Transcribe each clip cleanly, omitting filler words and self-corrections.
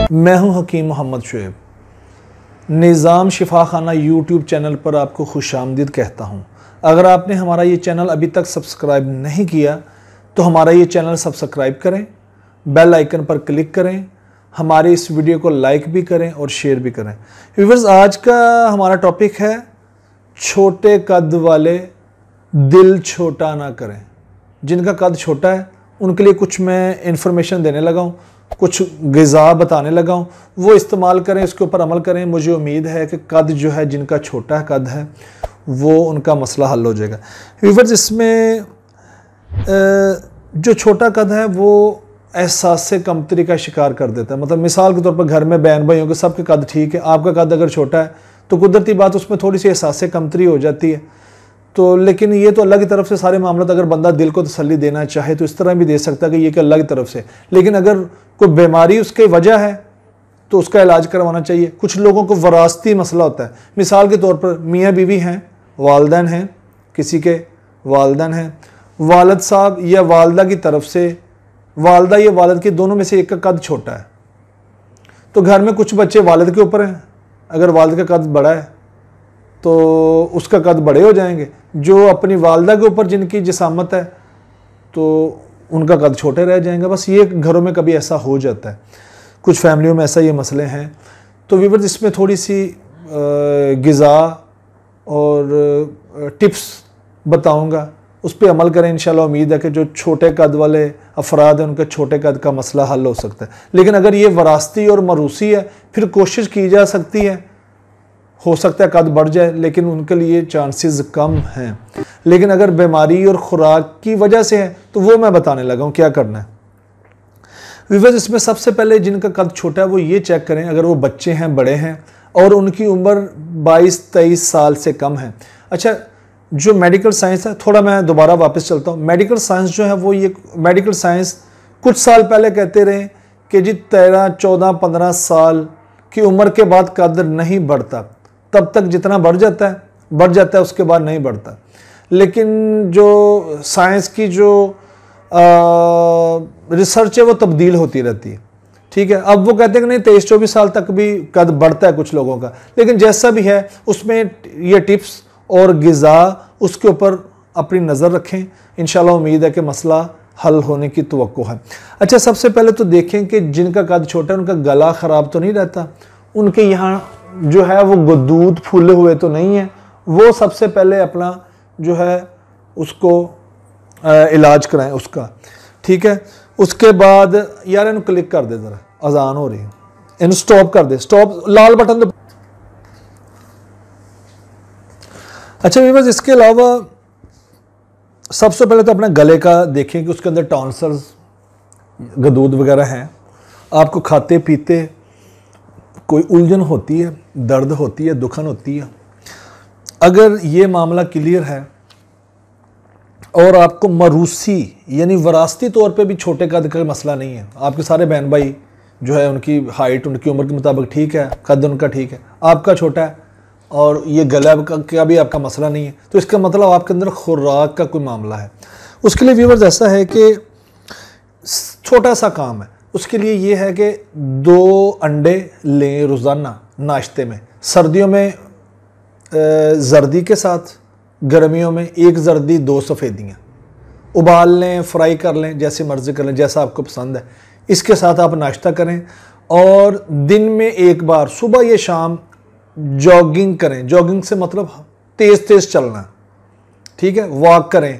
मैं हूं हकीम मोहम्मद शुएब। निज़ाम शिफा खाना यूट्यूब चैनल पर आपको खुशामदीद कहता हूं। अगर आपने हमारा ये चैनल अभी तक सब्सक्राइब नहीं किया तो हमारा ये चैनल सब्सक्राइब करें, बेल आइकन पर क्लिक करें, हमारे इस वीडियो को लाइक भी करें और शेयर भी करें। व्यूअर्स, आज का हमारा टॉपिक है छोटे कद वाले दिल छोटा ना करें। जिनका कद छोटा है उनके लिए कुछ मैं इन्फॉर्मेशन देने लगा हूँ, कुछ ग़िज़ा बताने लगा हूँ, वो इस्तेमाल करें, इसके ऊपर अमल करें। मुझे उम्मीद है कि कद जो है, जिनका छोटा कद है, वो उनका मसला हल हो जाएगा। व्यूअर्स, इसमें जो छोटा कद है वो एहसास से कमतरी का शिकार कर देता है। मतलब मिसाल के तौर पर घर में बहन भाइयों के सबके कद ठीक है, आपका कद अगर छोटा है तो कुदरती बात उसमें थोड़ी सी एहसास से कमतरी हो जाती है। तो लेकिन ये तो अल्लाह की तरफ से सारे मामला, अगर बंदा दिल को तसल्ली देना चाहे तो इस तरह भी दे सकता है कि ये कि अल्लाह की तरफ से। लेकिन अगर कोई बीमारी उसकी वजह है तो उसका इलाज करवाना चाहिए। कुछ लोगों को वरासती मसला होता है। मिसाल के तौर पर मियाँ बीवी हैं, वालदैन हैं, किसी के वालदैन हैं, वालिद साहब या वालदा की तरफ से, वालदा या वालिद के दोनों में से एक का कद छोटा है, तो घर में कुछ बच्चे वालिद के ऊपर हैं। अगर वालिद का कद बड़ा है तो उसका कद बड़े हो जाएंगे। जो अपनी वालदा के ऊपर जिनकी जिसामत है तो उनका कद छोटे रह जाएंगे। बस ये घरों में कभी ऐसा हो जाता है, कुछ फैमिलियों में ऐसा ये मसले हैं। तो व्यूअर्स, इसमें थोड़ी सी ग़िज़ा और टिप्स बताऊंगा, उस पर अमल करें। इंशाल्लाह उम्मीद है कि जो छोटे कद वाले अफराद हैं उनके छोटे कद का मसला हल हो सकता है। लेकिन अगर ये वरासती और मरूसी है फिर कोशिश की जा सकती है, हो सकता है कद बढ़ जाए, लेकिन उनके लिए चांसेस कम हैं। लेकिन अगर बीमारी और ख़ुराक की वजह से है तो वो मैं बताने लगा हूँ क्या करना है। व्यूअर्स, इसमें सबसे पहले जिनका कद छोटा है वो ये चेक करें, अगर वो बच्चे हैं, बड़े हैं और उनकी उम्र 22-23 साल से कम है। अच्छा, जो मेडिकल साइंस है, थोड़ा मैं दोबारा वापस चलता हूँ। मेडिकल साइंस जो है वो ये मेडिकल साइंस कुछ साल पहले कहते रहे कि जी 13, 14, 15 साल की उम्र के बाद कद नहीं बढ़ता, तब तक जितना बढ़ जाता है, उसके बाद नहीं बढ़ता। लेकिन जो साइंस की जो रिसर्च है वो तब्दील होती रहती है, ठीक है। अब वो कहते हैं कि नहीं 23-24 साल तक भी कद बढ़ता है कुछ लोगों का। लेकिन जैसा भी है उसमें ये टिप्स और ग़िज़ा, उसके ऊपर अपनी नज़र रखें। इंशाल्लाह उम्मीद है कि मसला हल होने की तवक्को है। अच्छा, सबसे पहले तो देखें कि जिनका कद छोटा है उनका गला ख़राब तो नहीं रहता, उनके यहाँ जो है वो गदूद फूले हुए तो नहीं है। वो सबसे पहले अपना जो है उसको इलाज कराएं उसका, ठीक है। उसके बाद यार इन्हें क्लिक कर दे, ज़रा अजान हो रही है, इन स्टॉप कर दे, स्टॉप लाल बटन दे। अच्छा व्यूअर्स, इसके अलावा सबसे पहले तो अपने गले का देखें कि उसके अंदर टॉन्सल्स, गदूद वगैरह हैं। आपको खाते पीते कोई उलझन होती है, दर्द होती है, दुखन होती है, अगर ये मामला क्लियर है और आपको मरूसी यानी वरासती तौर पे भी छोटे कद का मसला नहीं है, आपके सारे बहन भाई जो है उनकी हाइट उनकी उम्र के मुताबिक ठीक है, कद उनका ठीक है, आपका छोटा है और ये गला का भी आपका मसला नहीं है, तो इसका मतलब आपके अंदर खुराक का कोई मामला है। उसके लिए व्यूअर्स ऐसा है कि छोटा सा काम है, उसके लिए ये है कि 2 अंडे लें रोज़ाना नाश्ते में। सर्दियों में जर्दी के साथ, गर्मियों में 1 जर्दी 2 सफ़ेदियाँ। उबाल लें, फ्राई कर लें, जैसे मर्ज़ी कर लें, जैसा आपको पसंद है। इसके साथ आप नाश्ता करें और दिन में 1 बार सुबह या शाम जॉगिंग करें। जॉगिंग से मतलब तेज़ चलना, ठीक है। वॉक करें,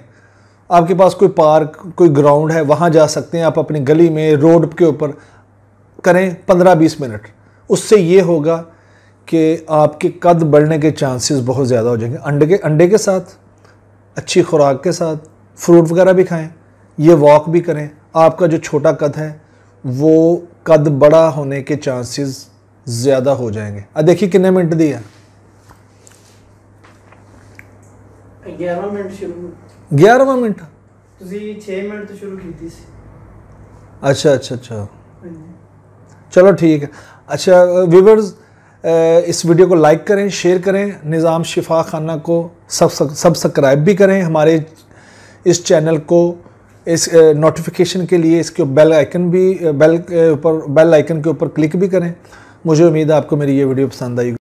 आपके पास कोई पार्क, कोई ग्राउंड है, वहाँ जा सकते हैं आप, अपनी गली में, रोड के ऊपर करें 15-20 मिनट। उससे ये होगा कि आपके कद बढ़ने के चांसेस बहुत ज़्यादा हो जाएंगे। अंडे के साथ, अच्छी खुराक के साथ, फ्रूट वगैरह भी खाएं, ये वॉक भी करें। आपका जो छोटा कद है वो कद बड़ा होने के चांसेस ज़्यादा हो जाएंगे। अब देखिए कितने मिनट दिया, 11 मिनट शुरू, 11वां मिनट, ਤੁਸੀਂ 6 ਮਿੰਟ ਤੋਂ ਸ਼ੁਰੂ ਕੀਤੀ ਸੀ। अच्छा, चलो ठीक है। अच्छा व्यूअर्स, इस वीडियो को लाइक करें, शेयर करें, निज़ाम शिफा खाना को सब्सक्राइब भी करें, हमारे इस चैनल को इस नोटिफिकेशन के लिए इसके बेल आइकन के ऊपर क्लिक भी करें। मुझे उम्मीद है आपको मेरी ये वीडियो पसंद आई।